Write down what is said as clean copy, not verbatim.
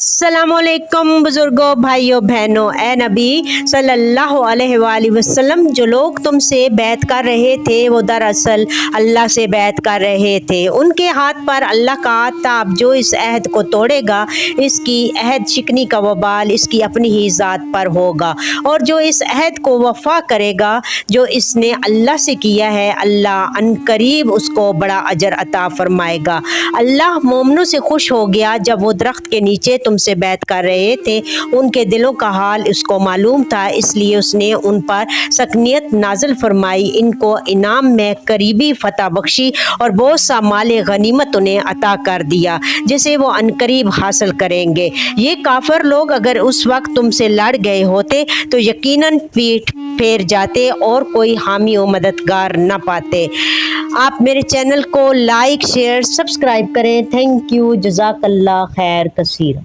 अस्सलामुअलैकुम बुजुर्गों, भाइयों, बहनों। ए नबी सल्लल्लाहु अलैहि वसल्लम, जो लोग तुमसे बैत कर रहे थे वो दरअसल अल्लाह से बैत कर रहे थे। उनके हाथ पर अल्लाह का ताब जो इस अहद को तोड़ेगा, इसकी अहद शिकनी का वबाल इसकी अपनी ही ज़ात पर होगा, और जो इस अहद को वफा करेगा जो इसने अल्लाह से किया है, अल्लाह अनकरीब उसको बड़ा अजर अता फरमाएगा। अल्लाह मोमिनों से खुश हो गया जब वो दरख्त के नीचे तुमसे बैत कर रहे थे। उनके दिलों का हाल उसको मालूम था, इसलिए उसने उन पर सकनियत नाजिल फरमाई, इनको इनाम में करीबी फतह बख्शी और बहुत सा माल गनीमत उन्हें अता कर दिया जिसे वो अनकरीब हासिल करेंगे। ये काफिर लोग अगर उस वक्त तुमसे लड़ गए होते तो यकीनन पीठ फेर जाते और कोई हामी व मददगार न पाते। आप मेरे चैनल को लाइक, शेयर, सब्सक्राइब करें। थैंक यू, जज़ाकल्लाह खैर कसीर।